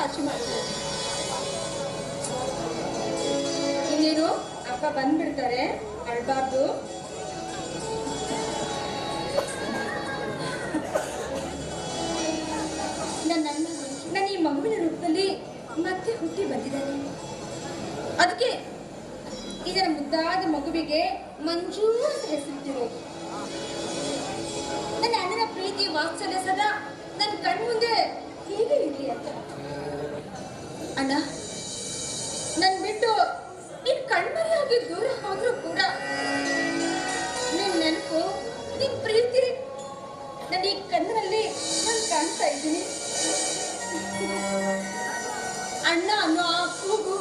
ಸಾಕ್ಷಿ ಮಾಡ್ತಾರೆ. ಇನ್ನೇನು ಅಪ್ಪ ಬಂದ್ಬಿಡ್ತಾರೆ, ಅಳ್ಬಾರ್ದು. ನನ್ನ ಈ ಮಗುವಿನ ರೂಪದಲ್ಲಿ ಮತ್ತೆ ಹುಟ್ಟಿ ಬಂದಿದ್ದಾನೆ. ಅದಕ್ಕೆ ಇದರ ಮುದ್ದಾದ ಮಗುವಿಗೆ ಮಂಜು ಅಂತ ಹೆಸರಿಟ್ಟಿರೋದು. ನನ್ನ ಅಣ್ಣನ ಪ್ರೀತಿ ವಾತ್ಸಲ್ಯ ಸದಾ ನನ್ನ ಕಣ್ಮುಂದೆ ಹೀಗೆ ಇರಲಿ ಅಂತ. ಅಣ್ಣ, ನನ್ ಬಿಟ್ಟು ನೀನ್ ಕಣ್ಮರೆಯಾಗಿ ದೂರ ಹೋದ್ರೂ ಕೂಡ ನಿನ್ ನೆನಪು, ನಿನ್ ಪ್ರೀತಿ ನನ್ನ ಈ ಕಣ್ಣಿನಲ್ಲಿ ನಾನು ಕಾಣ್ತಾ ಇದ್ದೀನಿ. ಅಣ್ಣ ಅನ್ನೋ ಆ ಕೂಗು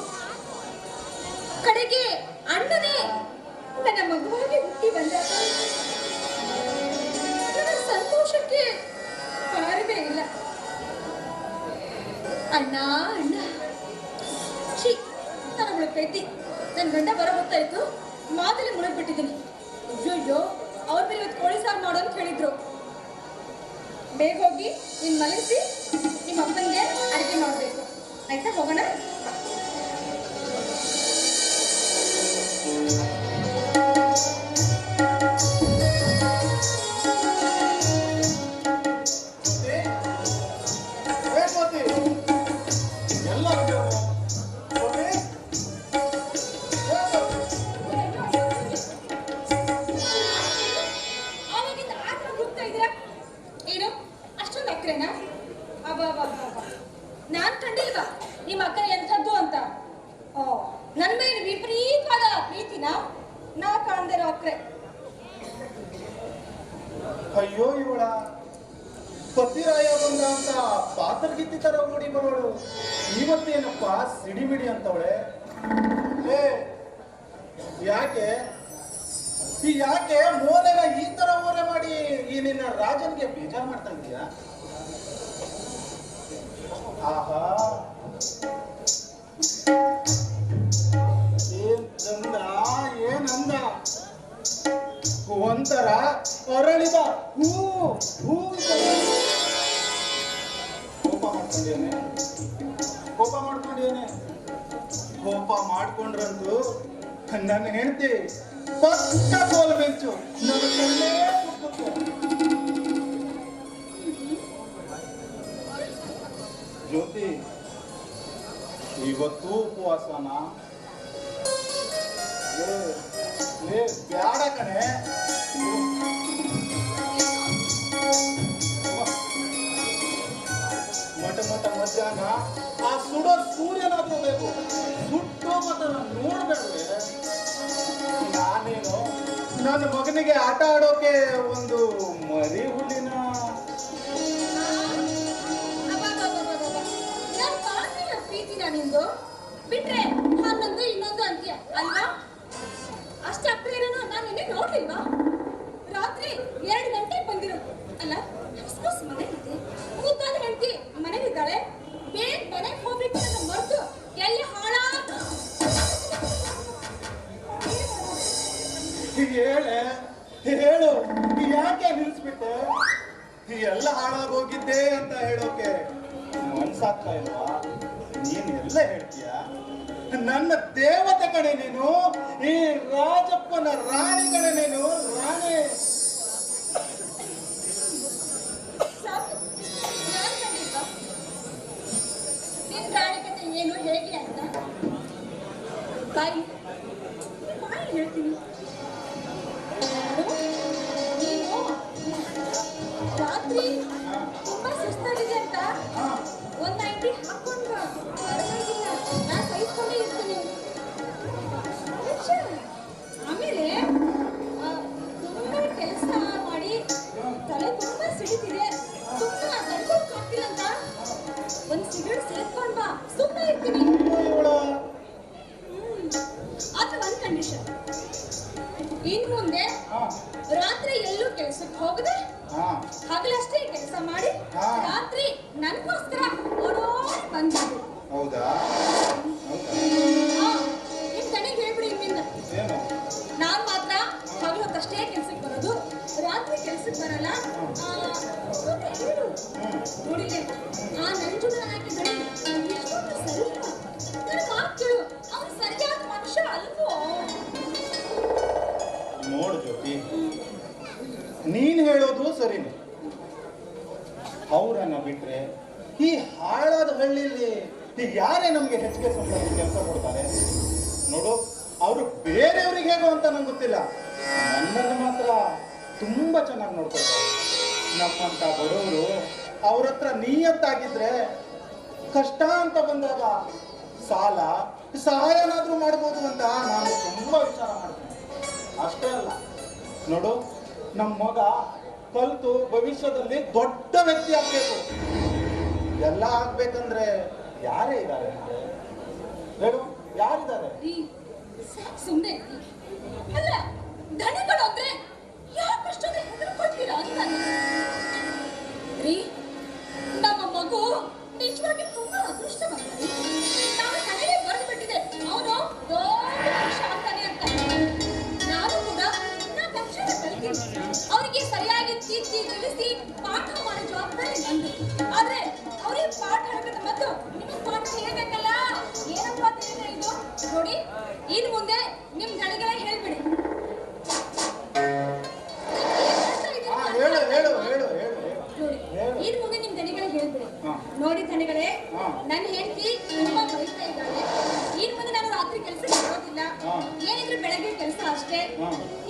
ಕಡೆಗೆ ಅಣ್ಣನೇ ನನ್ನ ಮಗುವಾಗಿ ಹುಟ್ಟಿ ಬಂದಾಗ ನನ್ನ ಸಂತೋಷಕ್ಕೆ ಪಾರವೇ ಇಲ್ಲ. ಅಣ್ಣ ಅಣ್ಣ ಛೀ, ನಾನು ಪ್ರೀತಿ ನನ್ನ ಗಂಡ ಬರೋ ಹೊತ್ತಾಯ್ತು, ಮಾತಲ್ಲಿ ಮುಳುಗ್ಬಿಟ್ಟಿದ್ದೀನಿ. ಅಯ್ಯೋ, ಅವ್ರ ಮೇಲೆ ಇವತ್ತು ಕೋಳಿ ಸಾರು ಮಾಡೋ ಅಂತ ಹೇಳಿದ್ರು. ಬೇಗ ಹೋಗಿ ನಿನ್ ಮಲಗಿಸಿ ನಿಮ್ಮ ಅಪ್ಪನಿಗೆ ಅಡುಗೆ ಮಾಡಬೇಕು, ಆಯ್ತಾ? ಹೋಗೋಣ. ನಾನ್ ಕಂಡಿಲ್ವಾ ನಿಮ್ಮ ಅಕ್ಕ ಎಂಥದ್ದು ಅಂತ? ನನ್ನ ಮೇಲೆ ವಿಪರೀತವಾದ ಪ್ರೀತಿನ ನಾ ಕಾಣ್ದಿರೋ ಅಕ್ರೆ. ಅಯ್ಯೋ, ಇವಳ ಪತಿರಾಯ ಬಂದ ಅಂತ ಪಾತ್ರಗಿತ್ತಿ ತರ ಓಡಿ ಬರೋಳು ಇವತ್ತೇನಪ್ಪ ಸಿಡಿಮಿಡಿ ಅಂತವಳೆ. ಯಾಕೆ ಮೋಲೆನ ಈ ತರ ಓಲೆ ಮಾಡಿ ಈ ನಿನ್ನ ರಾಜನ್ಗೆ ಬೇಜಾರು ಮಾಡ್ತಾ ಇದೀಯಾ? ಆಹಾ, ಏನ್ ಚಂದ, ಏನಂದ, ಒಂಥರ ಅರಳಿದ ಹೂ ಹೂ. ಕೋಪ ಮಾಡ್ಕೊಂಡ್ರಂತೂ ನನ್ನ ಹೆಂಡತಿ ಪಕ್ಕ ಸೋಲು ಬೆಂಚು ನನ್ನ ಜ್ಯೋತಿ. ಇವತ್ತು ಉಪವಾಸನ ಬ್ಯಾಡ ಕಣೆ. ಮಟ ಮಧ್ಯಾಹ್ನ ಆ ಸುಡೋ ಸೂರ್ಯನಾದ್ರೂ ಬೇಕು. ಸುಟ್ಟೋ ಮತ ನೋಡ್ಬೇಡ್ವೆ. ನಾನೇನು ನನ್ನ ಮಗನಿಗೆ ಆಟ ಆಡೋಕೆ ಒಂದು ಮರಿ ಹುಲ್ಲಿನ ಪ್ರೀತಿನ ನಿಂದು ಬಿಟ್ರೆ ಹನ್ನೊಂದು ಇನ್ನೊಂದು ಅಂತೀಯ ಅಲ್ವಾ? ಅಷ್ಟೇ ಅಪ್ರೇನೂ ನಾನು ನಿನ್ನೆ ನೋಡ್ಲಿಲ್ವಾ? ರಾತ್ರಿ 2 ಗಂಟೆಗೆ ಬಂದಿರೋದು ಅಲ್ಲ? ಮನೆಗಿದೆ, ಮುದ್ದಾದ ಹೆಂಡತಿ ಮನೆಗಿದ್ದಾಳೆ. ಬೇಗ ಮನೆಗೆ ಹೋಗ್ಬೇಕು ನನ್ನ ಮರ್ತು ಎಲ್ಲಿ ಹಾಳಾಗ ಹೇಳು, ಯಾಕೆ ನಿಲ್ಸ್ಬಿಟ್ಟೆ? ಎಲ್ಲ ಹಾಳಾಗೋಗಿದ್ದೆ ಅಂತ ಹೇಳೋಕೆ ಮನ್ಸಾಗ್ತಾ ಇಲ್ವಾ? ನೀನ್ ಎಲ್ಲ ಹೇಳ್ತೀಯ? ನನ್ನ ದೇವತೆ ಕಡೆ ನೀನು, ಈ ರಾಜಪ್ಪನ ರಾಣಿ ಕಡೆ ನೀನು, ರಾಣಿ. ನಿನ್ ರಾಣಿ ಕತೆ ಏನು ಹೇಗೆ ಅಂತ ಬಾಯಿ ಹೇಳ್ತೀನಿ. ನೀನು ರಾತ್ರಿ ತುಂಬಾ ಸುಸ್ತಾಗಿದೆ ಅಂತ ಒಂದ್ ನೈಟಿ ಹಾಕೊಂಡು ಪರವಾಗಿಲ್ಲ, ನಾನು ಸಹಿಸ್ಕೊಂಡೇ ಇರ್ತೀನಿ. ಆಮೇಲೆ ತುಂಬಾ ಕೆಲಸ ಮಾಡಿ ತಲೆ ತುಂಬಾ ಸಿಡಿತಿದೆ, ತುಂಬಾ ತಡ್ಕೊಳಕ್ ಆಗ್ತಿಲ್ಲ ಅಂತ ಒಂದ್ ಸಿಗರೇಟ್ ಸೇರ್ಕೊಂಡ್ ಬಾ, ಸುಮ್ಮನೆ ಇರ್ತೀನಿ. ಅದು ಒಂದ್ ಕಂಡೀಷನ್. ಇನ್ ಮುಂದೆ ರಾತ್ರಿ ಎಲ್ಲೂ ಕೆಲಸಕ್ಕೆ ಹೋಗದೆ ಹಗಲಷ್ಟೇ ಕೆಲಸ ಮಾಡಿ ರಾತ್ರಿ ನನ್ಗೋಸ್ಕರ ಓಡೋಡಿ ಬಂದ್ಬಿಡು. ಹೌದಾ? ನಿಮ್ ತನಿಗೆ ಹೇಳ್ಬಿಡಿ ಇನ್ಮಿಂದ. ನಾನ್ ಮಾತ್ರ ಹಗಲು ಹೊತ್ತಷ್ಟೇ ಕೆಲ್ಸಕ್ಕೆ ಬರೋದು, ರಾತ್ರಿ ಕೆಲ್ಸಕ್ಕೆ ಬರಲ್ಲ. ನೋಡಿಲ್ಲ ಆ ನಂಜುನ ಹಾಕಿದ್ರೆ ಗೆಳತಿ, ನೀನ್ ಹೇಳೋದು ಸರಿನೇ. ಅವರನ್ನ ಬಿಟ್ರೆ ಈ ಹಾಳಾದ ಹಳ್ಳಿಲಿ ಈಗ ಯಾರೇ ನಮ್ಗೆ ಹೆಚ್ಚಿಗೆ ಸಂಬಳಕ್ಕೆ ಕೆಲಸ ಕೊಡ್ತಾರೆ ನೋಡು. ಅವರು ಬೇರೆಯವ್ರಿಗೆ ಹೇಗೋ ಅಂತ ನಂಗೆ ಗೊತ್ತಿಲ್ಲ, ನನ್ನನ್ನು ಮಾತ್ರ ತುಂಬಾ ಚೆನ್ನಾಗಿ ನೋಡ್ಕೊಳ್ತಾರೆ. ನಮ್ಮಂತ ಬಡವರು ಅವ್ರ ಹತ್ರ ನಿಯತ್ತಾಗಿದ್ರೆ ಕಷ್ಟ ಅಂತ ಬಂದಾಗ ಸಾಲ ಸಹಾಯನಾದ್ರೂ ಮಾಡ್ಬೋದು ಅಂತ ನಾನು ತುಂಬಾ ವಿಚಾರ ಮಾಡ್ತೀನಿ. ಅಷ್ಟೇ ಅಲ್ಲ ನೋಡು, ನಮ್ಮ ಮಗ ಕಲಿತು ಭವಿಷ್ಯದಲ್ಲಿ ದೊಡ್ಡ ವ್ಯಕ್ತಿ ಆಗ್ಬೇಕು. ಎಲ್ಲ ಆಗ್ಬೇಕಂದ್ರೆ ಯಾರೇ ಇದ್ದಾರೆ ಹೇಳು, ಯಾರಿದ್ದಾರೆ? ಸುಮ್ಮನೆ ಅಲ್ಲ, ದಣಿಗಳು ಅಂದ್ರೆ ಯಾಕಷ್ಟೊಂದು ಹೆದರ್ಕೊಳ್ತೀರಾ ಅಂತ ರೀ. ನಮ್ಮ ಮಗು ನಿಜವಾಗಿ ತುಂಬಾ ಅದೃಷ್ಟವಂತ. ನಾವು ತಲೆಗೆ ಬರೆದು ಬಿಟ್ಟಿದೆ ಅವನು ದೊಡ್ಡ ಮನುಷ್ಯ ಆಗ್ತಾನೆ ಅಂತ. ನಾನು ಕೂಡ ನನ್ನ ಅಕ್ಷರ ಕಲಿತೀನಿ, ಅವರಿಗೆ ಸರಿಯಾಗಿ ತಿದ್ದಿ ತಿಳಿಸಿ ಪಾಠ ಮಾಡೋ ಜವಾಬ್ದಾರಿ ನಂದು. ಆದ್ರೆ ಅವ್ರಿಗೆ ಪಾಠ ಹೇಳ್ಬೇಕು ಮತ್ತು ನಿಮಗೆ ಪಾಠ ಹೇಳ್ಬೇಕಲ್ಲ. ಏನಪ್ಪ ತಿಳಿದ್ರೆ ಇದು ನೋಡಿ, ಇನ್ನು ಮುಂದೆ ನಿಮ್ ದಣಿಗಳೇ ಹೇಳ್ಬಿಡಿ. ಹೇಳು ಹೇಳು ಹೇಳು ಹೇಳು ಇನ್ನು ಮುಂದೆ ನಿಮ್ ದಣಿಗಳೇ ಹೇಳ್ಬಿಡಿ. ನೋಡಿ ದಣಿಗಳೇ, ನನ್ನ ಹೆಂಡತಿ ತುಂಬಾ ಬೈತಾ ಇದ್ದಾಳೆ. ಇನ್ನು ಮುಂದೆ ನಾನು ರಾತ್ರಿ ಕೆಲಸಕ್ಕೆ ಬರೋದಿಲ್ಲ, ಏನಿದ್ರು ಬೆಳಗ್ಗೆ ಕೆಲಸ ಅಷ್ಟೇ.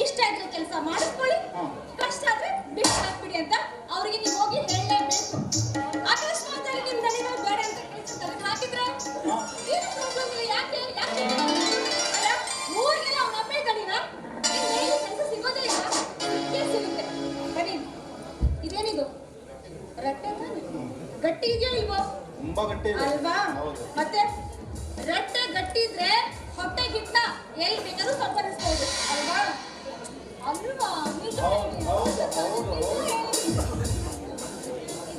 ಇಷ್ಟ ಇದ್ರೆ ಕೆಲಸ ಮಾಡಿಸ್ಕೊಳ್ಳಿ, ಕಷ್ಟ ಆದ್ರೆ ಬಿಟ್ಟು ಹಾಕ್ಬಿಡಿ ಅಂತ ಅವ್ರಿಗೆ ನೀವು ಹೋಗಿ ಹೇಳಲೇಬೇಕು. ಅಕಸ್ಮಾತ್ ಆಗಿ ನಿಮ್ ದಣಿಗಳು ಬೇಡ ಅಂತ ಕೆಲಸ ತರಕ್ ಹಾಕಿದ್ರೆ ಏನು ಪ್ರಾಬ್ಲಮ್ ಇಲ್ಲ. ಯಾಕೆ ಯಾಕೆ ಅಲ್ಲ, ಊರಿಗೆಲ್ಲ ಅವ್ನ ಅಮ್ಮೆ ದಣಿನ ಕೆಲಸ ಸಿಗೋದೇ ಇಲ್ಲ. ಏನ್ ಸಿಗುತ್ತೆ? ಬನ್ನಿ, ಇದೇನಿದು ರಟ್ಟೆ ತಾನೆ? ಗಟ್ಟಿ ಇದೆಯೋ ಇಲ್ವೋ? ತುಂಬಾ ಗಟ್ಟಿ ಅಲ್ವಾ? ಮತ್ತೆ ರಟ್ಟೆ ಗಟ್ಟಿ ಇದ್ರೆ ಹೊಟ್ಟೆ ಗಿಟ್ಟ ಎಲ್ಲಿ ಬೇಕಾದ್ರೂ ಸಂಪಾದಿಸ್ಬೋದು ಅಲ್ವಾ? ಅಲ್ವಾ?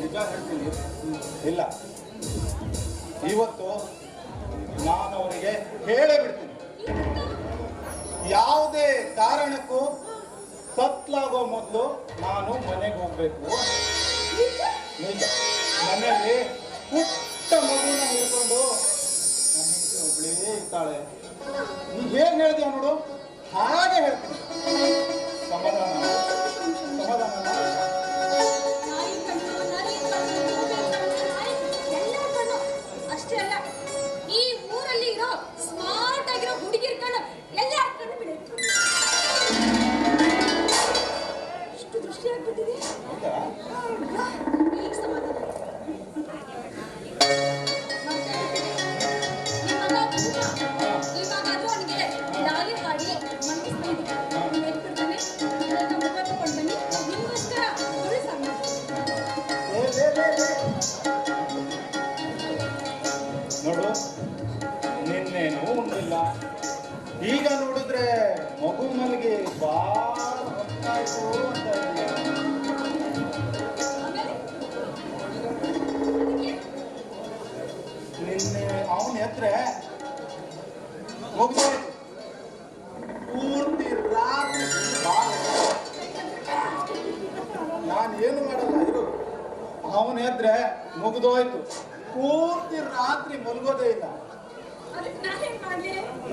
ನಿಜ ಹೇಳ್ತೀನಿ. ಇಲ್ಲ, ಇವತ್ತು ನಾನು ಅವರಿಗೆ ಹೇಳೇ ಬಿಡ್ತೀನಿ. ಯಾವುದೇ ಕಾರಣಕ್ಕೂ ಕತ್ಲಾಗೋ ಮೊದಲು ನಾನು ಮನೆಗೆ ಹೋಗ್ಬೇಕು. ನಿಜ. ಮನೆಯಲ್ಲಿ ಪುಟ್ಟ ಮಗುನ ಹಿಡ್ಕೊಂಡು ನನ್ನ ಹೆಂಡತಿ ಒಬ್ಳೇ ಇರ್ತಾಳೆ. ನೀ ಹೇಗೆ ಹೇಳ್ತೀಯ ನೋಡು, ಹಾಗೆ ಹೇಳ್ತೀನಿ. ಸಮಾಧಾನ ಸಮಾಧಾನ. ಅಷ್ಟೇ ಅಲ್ಲ, ಈ ಊರಲ್ಲಿ ಇರೋ ಸ್ಮಾರ್ಟ್ ಆಗಿರೋ ಹುಡುಗಿರ್ ಕಣ್ಣು ಎಲ್ಲ ಹಾಕೊಂಡು ಬಿಡಿ. ಎಷ್ಟು ದೃಷ್ಟಿ ಆಗ್ಬಿಟ್ಟಿದೆ. ಈಗ ಸಮಾಧಾನ. ಇವಾಗಾದ್ರೂ ಅವನಿಗೆ ಲಾಲಿ ಹಾಡಿ ಮನಸ್ಸಿನಲ್ಲಿ ಎತ್ಬಿಡ್ತಾನೆ. ಮುಖ ತಗೊಂಡು ಬನ್ನಿ, ನಿಮಗೋಸ್ಕರ ತುಳಿ ಸಣ್ಣ. ನೋಡು, ನಿನ್ನೇನು ಉಂಡಿಲ್ಲ, ಈಗ ನೋಡಿದ್ರೆ ಮಗು ಮಲಗಿ ಬಾಳ ಹೊತ್ತಾಯ್ತು ಅಂತ ನಿನ್ನೆ ಅವನ ಎತ್ರೆ ಮುಗ್ದೋಯ್ತು. ಪೂರ್ತಿ ರಾತ್ರಿ ನಾನು ಏನು ಮಾಡಲ್ಲ, ಇದು ಅವನ ಎದ್ರೆ ಮುಗ್ದೋಯ್ತು. ಪೂರ್ತಿ ರಾತ್ರಿ ಮಲಗೋದೇ ಇಲ್ಲ.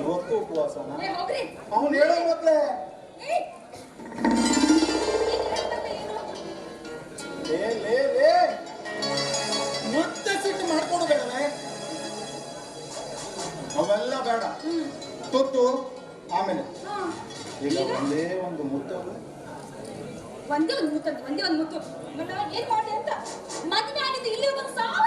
ಇವತ್ತು ಉಪವಾಸನ. ಅವನು ಹೇಳೋ ಮೊದ್ಲೇ ಮತ್ತೆ ಸಿಟ್ಟು ಮಾಡ್ಕೊಂಡು ಬೇಡವೆ. ಅವೆಲ್ಲ ಬೇಡ, ತುತ್ತು ಆಮೇಲೆ. ಈಗ ಒಂದೇ ಒಂದು ಮುತ್ತು. ಒಂದೇ ಒಂದು ಮುತ್ತು. ಏನ್ ಮಾಡಿ ಅಂತ ಮದುವೆ ಆಗಿದ್ದು ಇಲ್ಲಿ ಒಂದು 1000